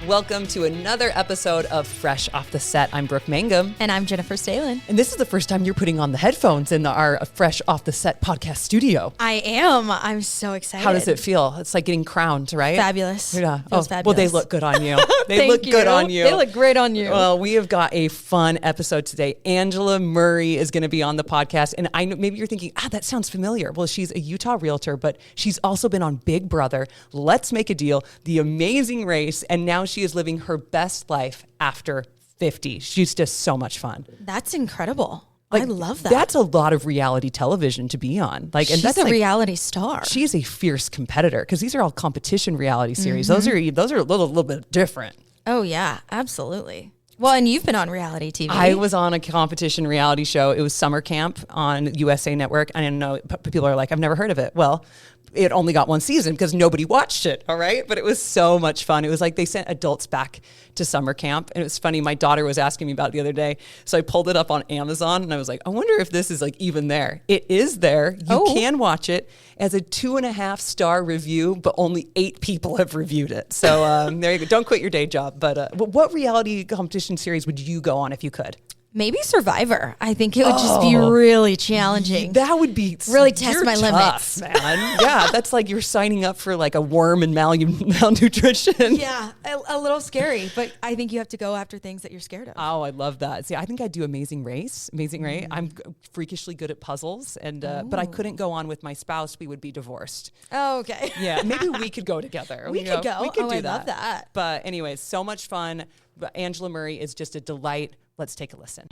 Welcome to another episode of Fresh Off the Set. I'm Brooke Mangum. And I'm Jennifer Stalin. And this is the first time you're putting on the headphones in our Fresh Off the Set podcast studio. I am. I'm so excited. How does it feel? It's like getting crowned, right? Fabulous. Yeah. Feels fabulous. Well, they look good on you. They Thank look good on you. They look great on you. Well, we have got a fun episode today. Angela Murray is going to be on the podcast. And I know maybe you're thinking, that sounds familiar. Well, she's a Utah realtor, but she's also been on Big Brother, Let's Make a Deal, The Amazing Race, and now she is living her best life after 50. She's just so much fun. That's incredible. Like, I love that. That's a lot of reality television to be on. Like, and She's that's a like, reality star. She's a fierce competitor because these are all competition reality series. Those are a little bit different. Oh yeah, absolutely. Well, and you've been on reality TV. I was on a competition reality show. It was Summer Camp on USA Network. I didn't know. People are like, I've never heard of it. Well, it only got one season because nobody watched it. All right. But it was so much fun. It was like they sent adults back to summer camp. And it was funny. My daughter was asking me about it the other day. So I pulled it up on Amazon and I was like, I wonder if this is like even there. It is there. You can watch it as a 2.5-star review, but only 8 people have reviewed it. So there you go. Don't quit your day job. But what reality competition series would you go on if you could? Maybe Survivor. I think it would just be really challenging. That would be really test my limits, man. Yeah, that's like you're signing up for like a worm and malnutrition. Yeah, a little scary, but I think you have to go after things that you're scared of. Oh, I love that. See, I think I'd do Amazing Race. I'm freakishly good at puzzles, and but I couldn't go on with my spouse. We would be divorced. Oh, okay. Yeah, maybe we could go together. We could go. We could do I that. love that. But anyways, so much fun. But Angela Murray is just a delight. Let's take a listen.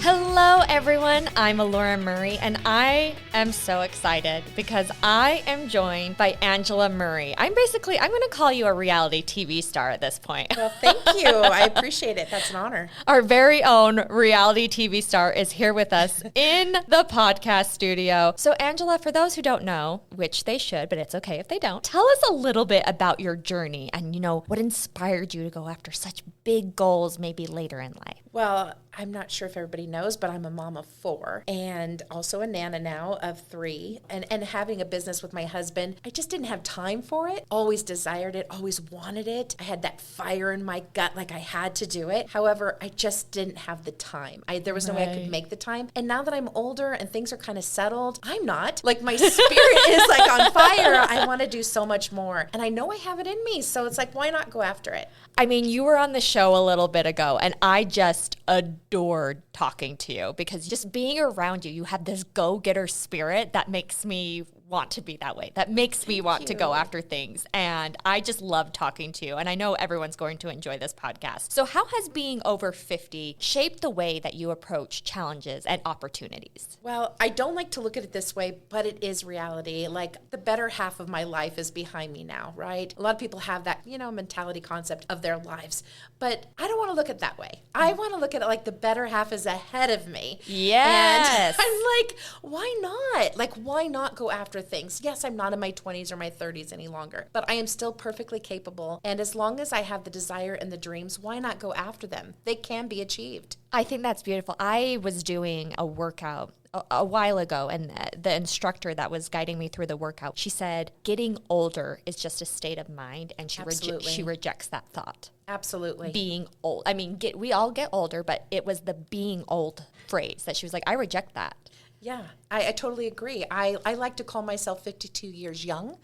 Hello, everyone. I'm Alora Murray, and I am so excited because I am joined by Angela Murray. I'm going to call you a reality TV star at this point. Well, thank you. I appreciate it. That's an honor. Our very own reality TV star is here with us in the podcast studio. So, Angela, for those who don't know, which they should, but it's okay if they don't, tell us a little bit about your journey and, what inspired you to go after such big goals maybe later in life. Well, I'm not sure if everybody knows, but I'm a mom of 4 and also a nana now of 3. And having a business with my husband, I just didn't have time for it. Always desired it, always wanted it. I had that fire in my gut, like I had to do it. However, I just didn't have the time. There was no way I could make the time. And now that I'm older and things are kind of settled, I'm not. Like my spirit is like on fire. I want to do so much more. And I know I have it in me. So it's like, why not go after it? I mean, you were on the show a little bit ago, and I just adored talking to you because just being around you, you have this go-getter spirit that makes me want to be that way. That makes me want to go after things. And I just love talking to you. And I know everyone's going to enjoy this podcast. So how has being over 50 shaped the way that you approach challenges and opportunities? Well, I don't like to look at it this way, but it is reality. Like the better half of my life is behind me now, right? A lot of people have that, mentality concept of their lives, but I don't want to look at it that way. I want to look at it like the better half is ahead of me. Yes. And I'm like, why not? Like, why not go after things? Yes, I'm not in my 20s or my 30s any longer, but I am still perfectly capable. And as long as I have the desire and the dreams, why not go after them? They can be achieved. I think that's beautiful. I was doing a workout a while ago, and the instructor that was guiding me through the workout, she said, getting older is just a state of mind, and she rejects that thought. Absolutely. Being old. I mean, we all get older, but it was the being old phrase that she was like, I reject that. Yeah, I totally agree. I like to call myself 52 years young.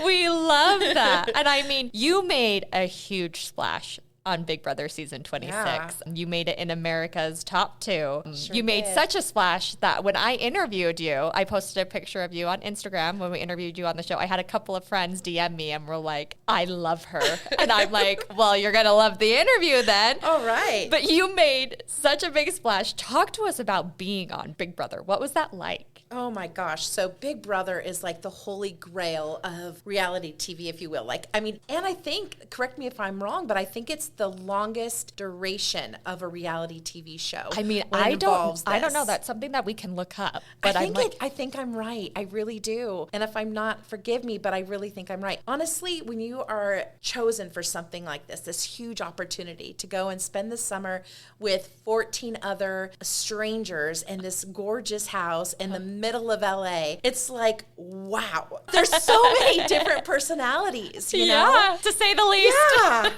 We love that. And I mean, you made a huge splash on Big Brother season 26. Yeah. You made it in America's top 2. Sure you made did. such a splash that when I interviewed you, I posted a picture of you on Instagram when we interviewed you on the show. I had a couple of friends DM me and were like, I love her. And I'm like, well, you're going to love the interview then. All right. But you made such a big splash. Talk to us about being on Big Brother. What was that like? Oh my gosh. So Big Brother is like the holy grail of reality TV, if you will. And I think, correct me if I'm wrong, but I think it's the longest duration of a reality TV show. I mean, I don't know. That's something that we can look up. But I think I'm right. I really do. And if I'm not, forgive me, but I really think I'm right. Honestly, when you are chosen for something like this huge opportunity to go and spend the summer with 14 other strangers in this gorgeous house in the middle of LA. It's like, wow. There's so many different personalities, you know? Yeah, to say the least. Yeah.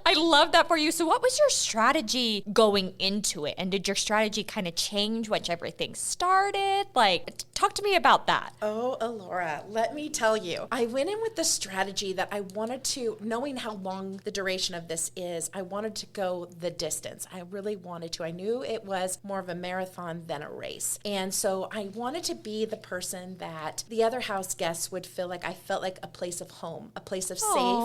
I love that for you. So what was your strategy going into it? And did your strategy kind of change once everything started? Like, talk to me about that. Oh, Alora, let me tell you. I went in with the strategy that I wanted to, knowing how long the duration of this is, I wanted to go the distance. I really wanted to. I knew it was more of a marathon than a race. And so I wanted to be the person that the other house guests would feel like I felt like a place of home, a place of safe,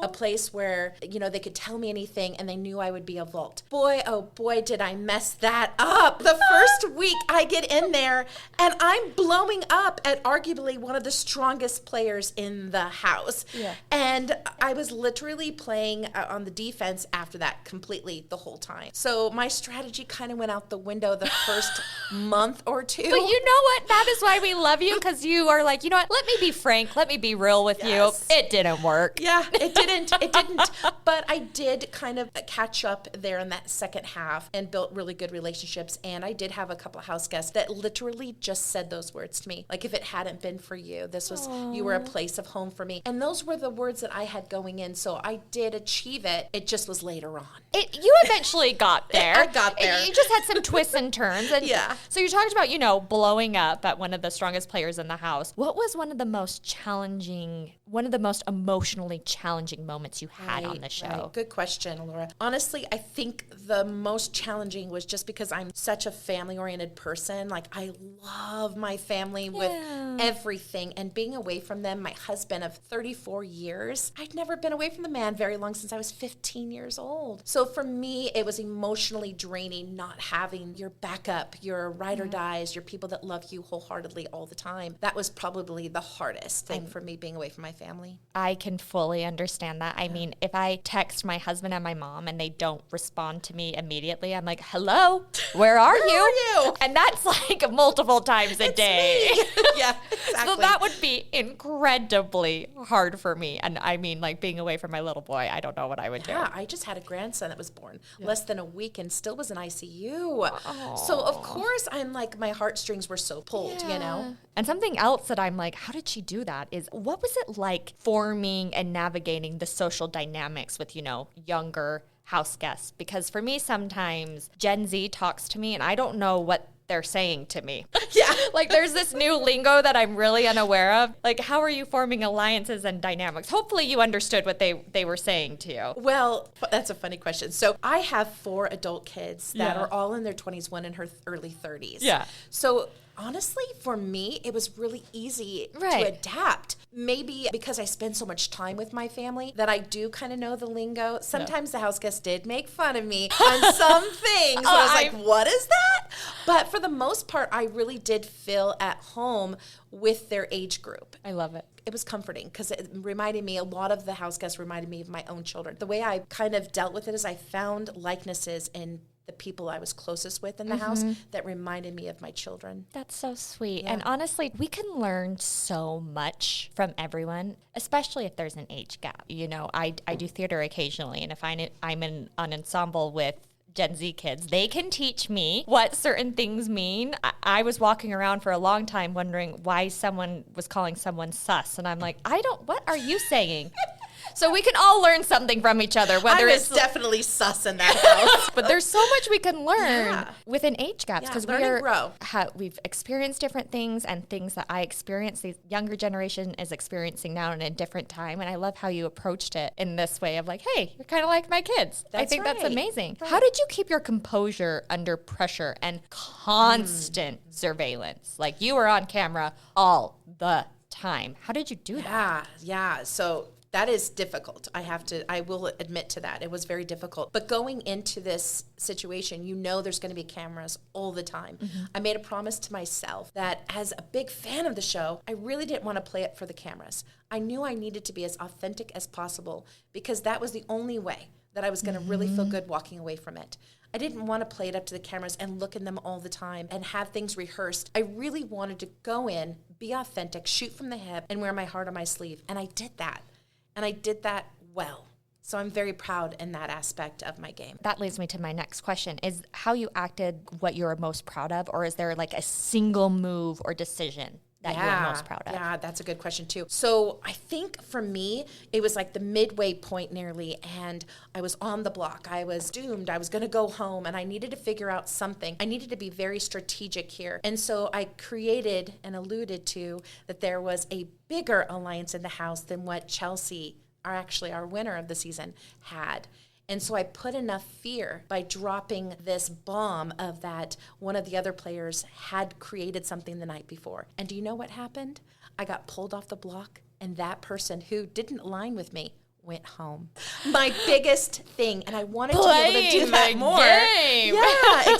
a place where, you know, they could tell me anything and they knew I would be a vault. Boy, oh boy, did I mess that up. The first week I get in there and I'm blowing up at arguably one of the strongest players in the house. Yeah. And I was literally playing on the defense after that completely the whole time. So my strategy kind of went out the window the first month or two. But you know what? That is why we love you, because you are like, you know what? Let me be frank. Let me be real with Yes. you. It didn't work. Yeah, it didn't. It didn't. But I did kind of catch up there in that second half and built really good relationships. And I did have a couple of house guests that literally just said those words to me. Like, if it hadn't been for you, you were a place of home for me. And those were the words that I had going in. So I did achieve it. It just was later on. You eventually got there. I got there. You just had some twists and turns. And Yeah. So you talked about, you know, blowing up at one of the strongest players in the house. What was one of the most emotionally challenging moments you had on the show? Right. Good question, Laura. Honestly, I think the most challenging was just because I'm such a family-oriented person. Like, I love my family with everything, and being away from them, my husband of 34 years, I'd never been away from the man very long since I was 15 years old. So for me, it was emotionally draining not having your backup, your ride or dies, your people that love you wholeheartedly all the time. That was probably the hardest thing for me, being away from my family. I can fully understand that. I mean, if I text my husband and my mom and they don't respond to me immediately, I'm like, hello, where are you? Where are you? And that's like multiple times a day. Yeah, exactly. So that would be incredibly hard for me. And I mean, like, being away from my little boy, I don't know what I would do. Yeah, I just had a grandson that was born less than a week and still was in ICU. So of course I'm like, my heartstrings were so pulled, you know? And something else that I'm like, how did she do that? Is what was it like forming and navigating the social dynamics with, you know, younger house guests? Because for me, sometimes Gen Z talks to me and I don't know what they're saying to me. Yeah. Like, there's this new lingo that I'm really unaware of. Like, how are you forming alliances and dynamics? Hopefully you understood what they were saying to you. Well, that's a funny question. So I have 4 adult kids that are all in their 20s, one in her early 30s. Yeah. So honestly, for me, it was really easy Right. to adapt. Maybe because I spend so much time with my family that I do kind of know the lingo. Sometimes the house guests did make fun of me on some things. I was like, what is that? But for the most part, I really did feel at home with their age group. I love it. It was comforting because it reminded me, a lot of the house guests reminded me of my own children. The way I kind of dealt with it is I found likenesses in the people I was closest with in the house that reminded me of my children. That's so sweet. Yeah. And honestly, we can learn so much from everyone, especially if there's an age gap. You know, I do theater occasionally, and if I'm in an ensemble with Gen Z kids, they can teach me what certain things mean. I was walking around for a long time wondering why someone was calling someone sus, and I'm like, what are you saying? So we can all learn something from each other, whether I was it's definitely sus in that house. but there's so much we can learn Yeah. within age gaps, Yeah, because learn and grow. we've experienced different things, and things that I experienced, the younger generation is experiencing now in a different time. And I love how you approached it in this way of like, hey, you're kind of like my kids. I That's think that's right. amazing. Right. How did you keep your composure under pressure and constant surveillance? Like, you were on camera all the time. How did you do that? Yeah. So that is difficult. I will admit to that. It was very difficult. But going into this situation, you know there's going to be cameras all the time. I made a promise to myself that as a big fan of the show, I really didn't want to play it for the cameras. I knew I needed to be as authentic as possible because that was the only way that I was going to really feel good walking away from it. I didn't want to play it up to the cameras and look in them all the time and have things rehearsed. I really wanted to go in, be authentic, shoot from the hip, and wear my heart on my sleeve. And I did that. And I did that well. So I'm very proud in that aspect of my game. That leads me to my next question. Is how you acted what you're most proud of, or is there like a single move or decision that you're most proud of? Yeah, that's a good question too. So I think for me, it was like the midway point nearly, and I was on the block. I was doomed. I was going to go home, and I needed to figure out something. I needed to be very strategic here. And so I created and alluded to that there was a bigger alliance in the house than what Chelsea, our winner of the season, had. And so I put enough fear by dropping this bomb of that one of the other players had created something the night before. And do you know what happened? I got pulled off the block, and that person who didn't align with me went home. My biggest thing, and I wanted to be able to do that more. Game. Yeah,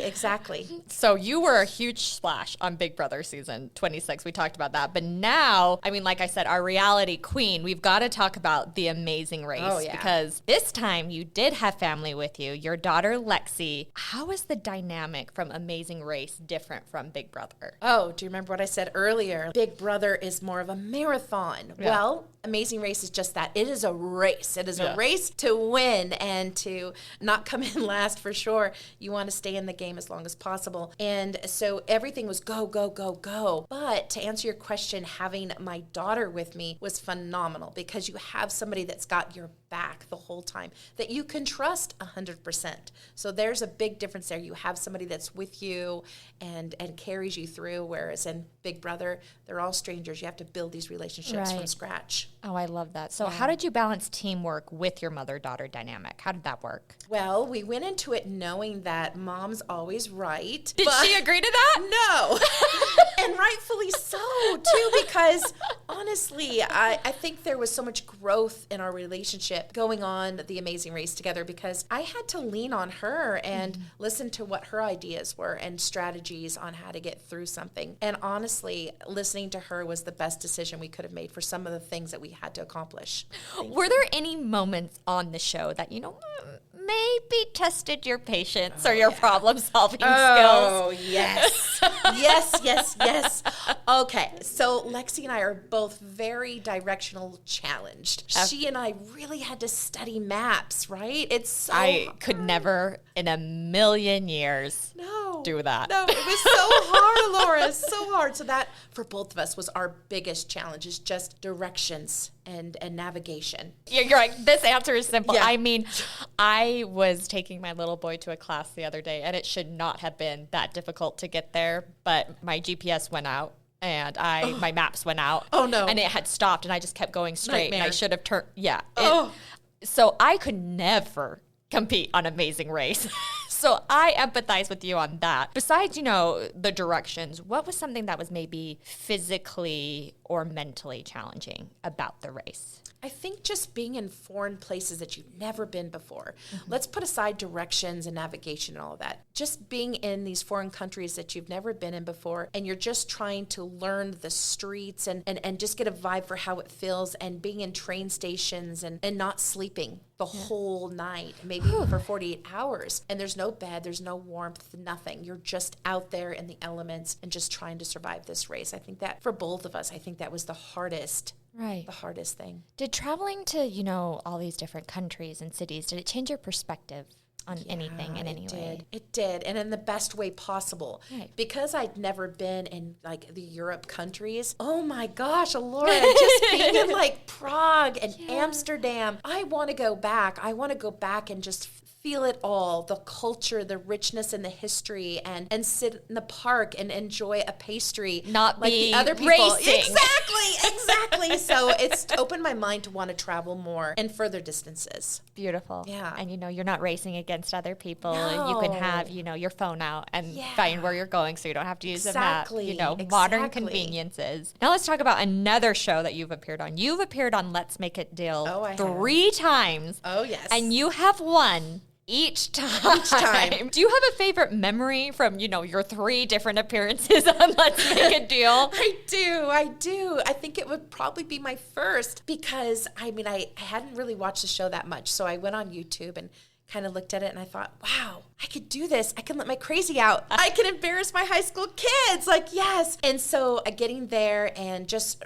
exactly. So you were a huge splash on Big Brother season 26. We talked about that. But now, I mean, like I said, our reality queen, we've got to talk about The Amazing Race. Oh, yeah. Because this time you did have family with you, your daughter Lexi. How is the dynamic from Amazing Race different from Big Brother? Oh, do you remember what I said earlier? Big Brother is more of a marathon. Yeah. Well, Amazing Race is just that. It is a race. It is a race to win and to not come in last for sure. You want to stay in the game as long as possible. And so everything was go, go, go, go. But to answer your question, having my daughter with me was phenomenal because you have somebody that's got your back the whole time that you can trust 100%. So there's a big difference there. You have somebody that's with you and carries you through, whereas in Big Brother, they're all strangers. You have to build these relationships from scratch. Oh, I love that. So how did you balance teamwork with your mother-daughter dynamic? How did that work? Well, we went into it knowing that mom's always right. Did she agree to that? No. And rightfully so, too, because honestly, I think there was so much growth in our relationship going on The Amazing Race together because I had to lean on her and listen to what her ideas were and strategies on how to get through something. And honestly, listening to her was the best decision we could have made for some of the things that we had to accomplish. Were there any moments on the show that, maybe tested your patience or your problem-solving skills? Oh, yes. yes. Okay, so Lexi and I are both very directional challenged. She and I really had to study maps, right? It's so I hard. could never in a million years do that. No, it was so hard, Laura, so hard. So that, for both of us, was our biggest challenge, is just directions and navigation. You're right. This answer is simple. Yeah. I mean, I was taking my little boy to a class the other day, and it should not have been that difficult to get there, but my GPS went out. And my maps went out. Oh, no. And it had stopped, and I just kept going straight. Nightmare. And I should have turned. Yeah. Oh. So I could never compete on Amazing Race. So I empathize with you on that. Besides, the directions, what was something that was maybe physically or mentally challenging about the race? I think just being in foreign places that you've never been before. Let's put aside directions and navigation and all of that. Just being in these foreign countries that you've never been in before, and you're just trying to learn the streets and just get a vibe for how it feels, and being in train stations and not sleeping the whole night, maybe for 48 hours. And there's no bed, there's no warmth, nothing. You're just out there in the elements and just trying to survive this race. I think that for both of us, I think that was the hardest thing. Did traveling to, all these different countries and cities, did it change your perspective on anything in any way? It did, and in the best way possible. Right. Because I'd never been in like the Europe countries. Oh my gosh, Laura, just being in like Prague and Amsterdam. I want to go back. I want to go back and just feel it all, the culture, the richness and the history, and sit in the park and enjoy a pastry. Not like be the other people. racing. Exactly. So it's opened my mind to want to travel more and further distances. Beautiful. Yeah. And you're not racing against other people. No. You can have, your phone out and find where you're going so you don't have to use a map. Exactly. Modern conveniences. Now let's talk about another show that you've appeared on. You've appeared on Let's Make It Deal Oh, I have. 3 times. Oh, yes. And you have won each time. Do you have a favorite memory from, your 3 different appearances on Let's Make a Deal? I do. I think it would probably be my first because, I hadn't really watched the show that much. So I went on YouTube and kind of looked at it and I thought, wow, I could do this. I can let my crazy out. I can embarrass my high school kids. Like, yes. And so getting there and just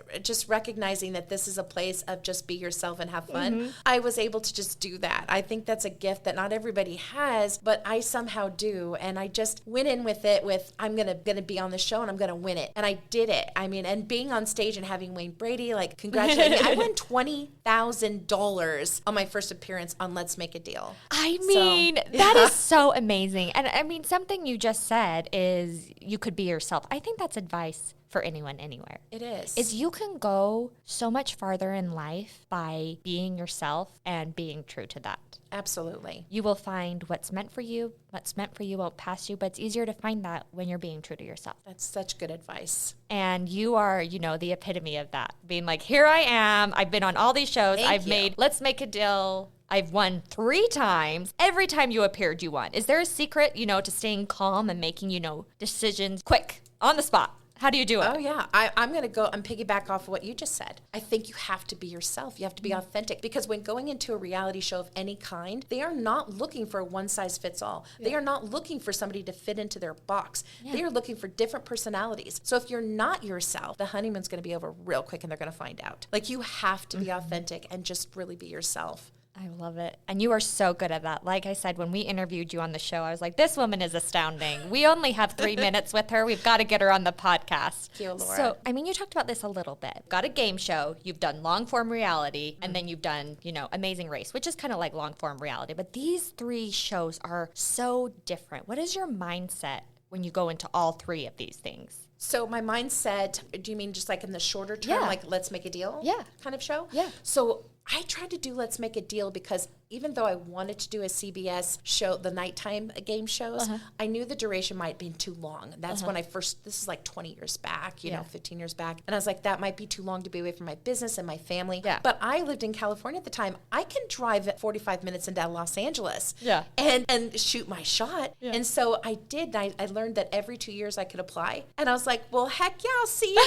recognizing that this is a place of just be yourself and have fun, I was able to just do that. I think that's a gift that not everybody has, but I somehow do. And I just went in with it with, I'm gonna be on the show and I'm gonna win it. And I did it. I mean, and being on stage and having Wayne Brady, like, congratulate me. I won $20,000 on my first appearance on Let's Make a Deal. I mean, that is so amazing. And I mean, something you just said is you could be yourself. I think that's advice for anyone, anywhere. It is. Is you can go so much farther in life by being yourself and being true to that. Absolutely. You will find what's meant for you. What's meant for you won't pass you, but it's easier to find that when you're being true to yourself. That's such good advice. And you are, you know, the epitome of that. Being like, here I am. I've been on all these shows. Thank you. Made Let's Make a Deal. I've won 3 times. Every time you appeared, you won. Is there a secret, you know, to staying calm and making, you know, decisions quick, on the spot? How do you do it? Oh, yeah. I'm going to go and piggyback off of what you just said. I think you have to be yourself. You have to be authentic, because when going into a reality show of any kind, they are not looking for a one-size-fits-all. Yeah. They are not looking for somebody to fit into their box. Yeah. They are looking for different personalities. So if you're not yourself, the honeymoon's going to be over real quick and they're going to find out. Like, you have to be authentic and just really be yourself. I love it. And you are so good at that. Like I said, when we interviewed you on the show, I was like, this woman is astounding. We only have 3 minutes with her. We've got to get her on the podcast. Thank you, Laura. So, I mean, you talked about this a little bit. Got a game show. You've done long form reality. And then you've done, you know, Amazing Race, which is kind of like long form reality. But these 3 shows are so different. What is your mindset when you go into all 3 of these things? So my mindset, do you mean just like in the shorter term, like Let's Make a Deal kind of show? Yeah. So I tried to do Let's Make a Deal because even though I wanted to do a CBS show, the nighttime game shows, I knew the duration might be too long. That's when this is like 20 years back, you know, 15 years back. And I was like, that might be too long to be away from my business and my family. Yeah. But I lived in California at the time. I can drive at 45 minutes into Los Angeles and shoot my shot. Yeah. And so I did. I learned that every 2 years I could apply. And I was like, well, heck yeah, I'll see you in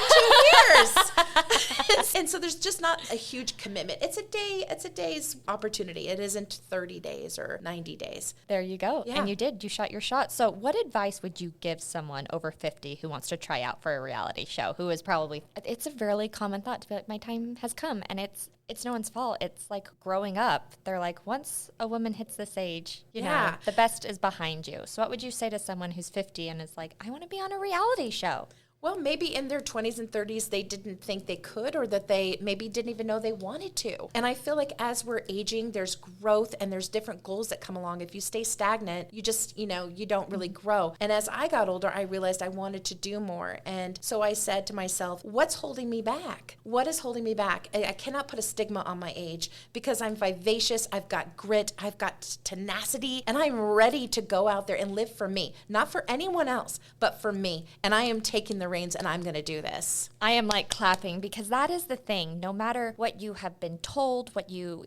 2 years. And so there's just not a huge commitment. It's a day's opportunity. It isn't 30 days or 90 days. There you go. Yeah. And you did. You shot your shot. So what advice would you give someone over 50 who wants to try out for a reality show, who is probably, it's a fairly common thought to be like, my time has come. And it's no one's fault. It's like growing up. They're like, once a woman hits this age, you know, the best is behind you. So what would you say to someone who's 50 and is like, I want to be on a reality show? Well, maybe in their 20s and 30s, they didn't think they could, or that they maybe didn't even know they wanted to. And I feel like as we're aging, there's growth and there's different goals that come along. If you stay stagnant, you just, you know, you don't really grow. And as I got older, I realized I wanted to do more. And so I said to myself, what's holding me back? What is holding me back? I cannot put a stigma on my age because I'm vivacious, I've got grit, I've got tenacity, and I'm ready to go out there and live for me. Not for anyone else, but for me. And I am taking the reins and I'm going to do this. I am like clapping because that is the thing. No matter what you have been told, what you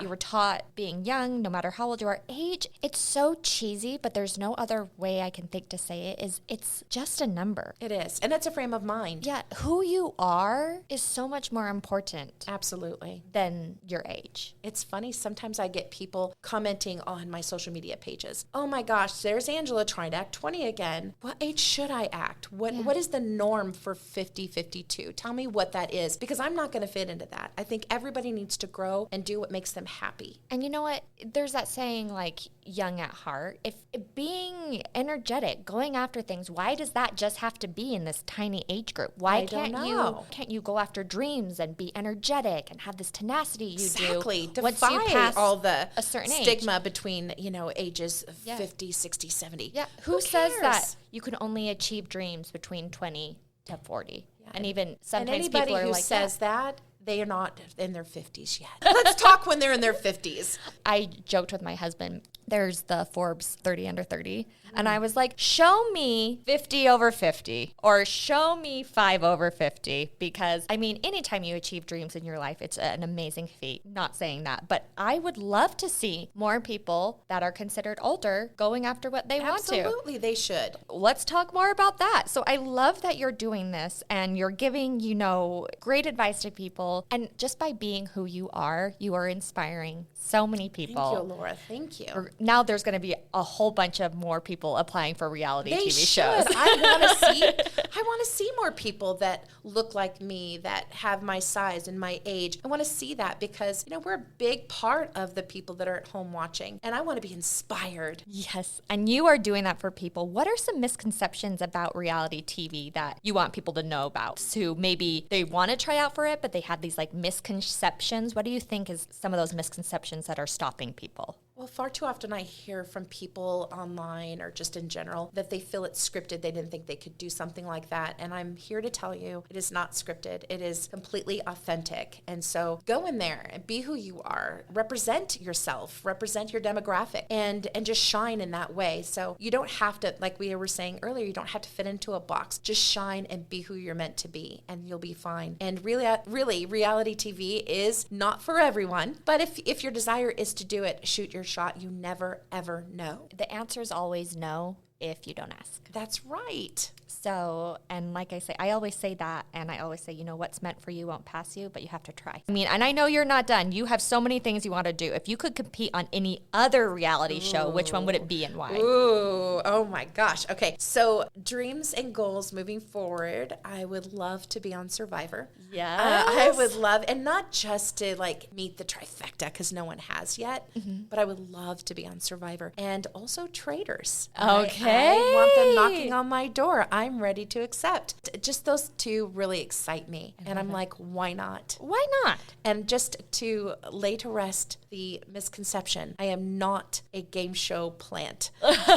were taught being young, no matter how old you are, age, it's so cheesy, but there's no other way I can think to say it, is it's just a number. It is. And it's a frame of mind. Yeah. Who you are is so much more important. Absolutely. Than your age. It's funny. Sometimes I get people commenting on my social media pages. Oh my gosh, there's Angela trying to act 20 again. What age should I act? What is the norm for 50, 52? Tell me what that is, because I'm not going to fit into that. I think everybody needs to grow and do what makes them happy. And you know what? There's that saying, like, young at heart. If being energetic, going after things, why does that just have to be in this tiny age group? Why can't you go after dreams and be energetic and have this tenacity you exactly. do? Defy once you pass all the a certain stigma age. Between, you know, ages 50, 60, 70. Yeah. Who says that you can only achieve dreams between 20 to 40? Yeah. And even sometimes and people are who like says that, they are not in their 50s yet. Let's talk when they're in their 50s. I joked with my husband. There's the Forbes 30 under 30. And I was like, show me 50 over 50 or show me 5 over 50. Because, I mean, anytime you achieve dreams in your life, it's an amazing feat. Not saying that. But I would love to see more people that are considered older going after what they want to. Absolutely, they should. Let's talk more about that. So I love that you're doing this and you're giving, you know, great advice to people. And just by being who you are inspiring So many Thank people. you, Laura. Thank you. Now there's going to be a whole bunch of more people applying for reality They TV should. shows. I want to see more people that look like me, that have my size and my age. I want to see that because, we're a big part of the people that are at home watching, and I want to be inspired. Yes, and you are doing that for people. What are some misconceptions about reality TV that you want people to know about? Who maybe they want to try out for it, but they have these like misconceptions. What do you think is some of those misconceptions that are stopping people? Well, far too often I hear from people online or just in general that they feel it's scripted. They didn't think they could do something like that. And I'm here to tell you it is not scripted. It is completely authentic. And so go in there and be who you are. Represent yourself. Represent your demographic and just shine in that way. So you don't have to, like we were saying earlier, you don't have to fit into a box. Just shine and be who you're meant to be and you'll be fine. And really, reality TV is not for everyone. But if your desire is to do it, shoot your shot. You never, ever know. The answer is always no if you don't ask. That's right. So, and like I say, I always say that, and I always say, what's meant for you won't pass you, but you have to try. I mean, and I know you're not done. You have so many things you want to do. If you could compete on any other reality show, which one would it be and why? Ooh, oh my gosh. Okay, so dreams and goals moving forward. I would love to be on Survivor. Yes. I would love, and not just to like meet the trifecta because no one has yet, but I would love to be on Survivor and also Traders. Okay. I want them knocking on my door. I'm ready to accept. Just those two really excite me. And I'm like, why not? Why not? And just to lay to rest the misconception, I am not a game show plant.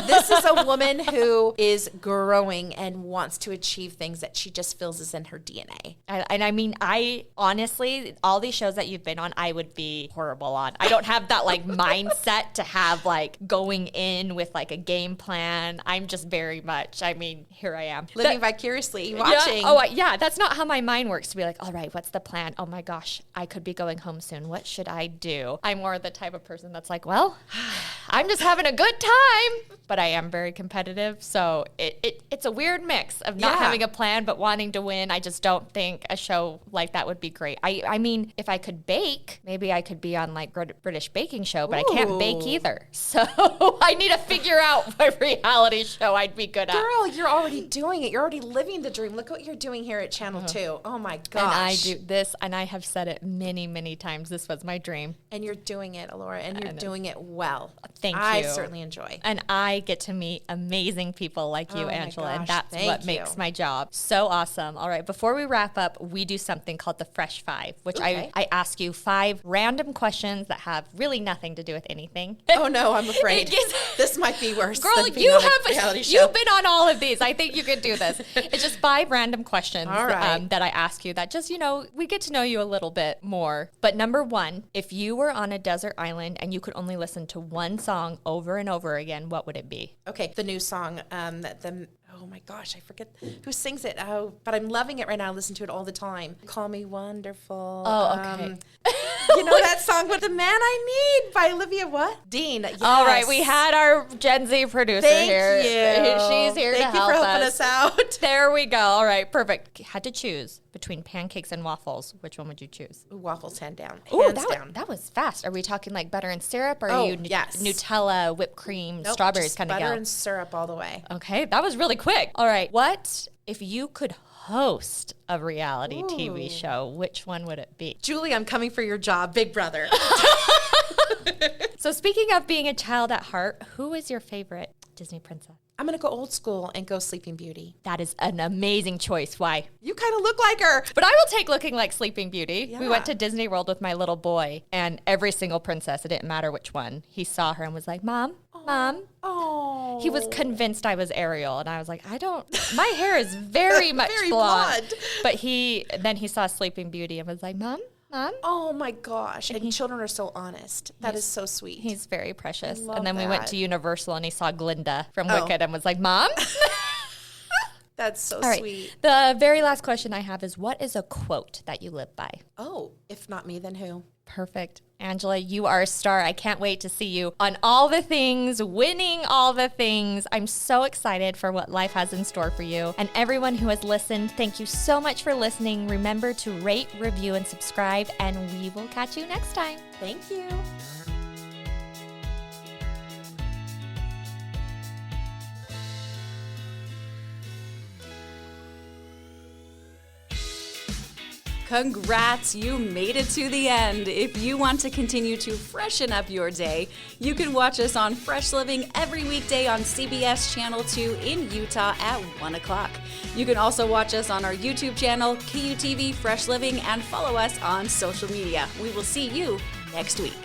This is a woman who is growing and wants to achieve things that she just feels is in her DNA. And I mean, I honestly, all these shows that you've been on, I would be horrible on. I don't have that like mindset to have like going in with like a game plan. I'm just very much, I mean, here I am. Living vicariously, watching. Yeah. Oh, yeah. That's not how my mind works to be like, all right, what's the plan? Oh my gosh, I could be going home soon. What should I do? I'm more the type of person that's like, well, I'm just having a good time, but I am very competitive. So it's a weird mix of not having a plan, but wanting to win. I just don't think a show like that would be great. I mean, if I could bake, maybe I could be on like British baking show, but I can't bake either. So I need to figure out what reality show I'd be good at. Girl, you're already doing it. You're already living the dream. Look what you're doing here at Channel 2. Oh my gosh. And I do this, and I have said it many, many times. This was my dream. And you're doing it, Alora, and you're doing it well. Thank you. I certainly enjoy. And I get to meet amazing people like you, Oh my Angela, and gosh, that's what makes my job so awesome. All right, before we wrap up, we do something called the Fresh Five, which Okay. I ask you 5 random questions that have really nothing to do with anything. Oh no, I'm afraid. This might be worse. Girl, than being you on a reality show. you've been on all of these. I think you could do this. It's just 5 random questions All right. that I ask you that just, we get to know you a little bit more. But number 1, if you were on a desert island and you could only listen to one song over and over again, what would it be? Okay, the new song, oh my gosh, I forget who sings it. Oh, but I'm loving it right now. I listen to it all the time. Call Me Wonderful. Oh, okay. You know that song with The Man I Need by Olivia what? Dean. Yes. All right, we had our Gen Z producer Thank here. you. She's here Thank to you help for helping us out. There we go. All right, perfect. Had to choose between pancakes and waffles. Which one would you choose? Ooh, waffles, hands down. Ooh, Hands down. that was fast. Are we talking like butter and syrup, or Oh, are you yes. Nutella, whipped cream, Nope, strawberries just kind of butter gal? and syrup all the way. Okay, that was really quick. All right, what if you could host a reality TV show? Which one would it be? Julie, I'm coming for your job, Big Brother. So speaking of being a child at heart, who is your favorite Disney princess? I'm going to go old school and go Sleeping Beauty. That is an amazing choice. Why? You kind of look like her. But I will take looking like Sleeping Beauty. Yeah. We went to Disney World with my little boy, and every single princess, it didn't matter which one, he saw her and was like, Mom, Mom. Oh. He was convinced I was Ariel, and I was like, my hair is very much Very blonde. blonde. But then he saw Sleeping Beauty and was like, Mom. Oh my gosh. And children are so honest. That is so sweet. He's very precious. love And then we went that. to Universal, and he saw Glinda from Oh. Wicked and was like, Mom. That's so All right. sweet. The very last question I have is, what is a quote that you live by? Oh, if not me, then who? Perfect. Angela, you are a star. I can't wait to see you on all the things, winning all the things. I'm so excited for what life has in store for you. And everyone who has listened, thank you so much for listening. Remember to rate, review, and subscribe, and we will catch you next time. Thank you. Congrats, you made it to the end. If you want to continue to freshen up your day, you can watch us on Fresh Living every weekday on CBS Channel 2 in Utah at 1 o'clock. You can also watch us on our YouTube channel, KUTV Fresh Living, and follow us on social media. We will see you next week.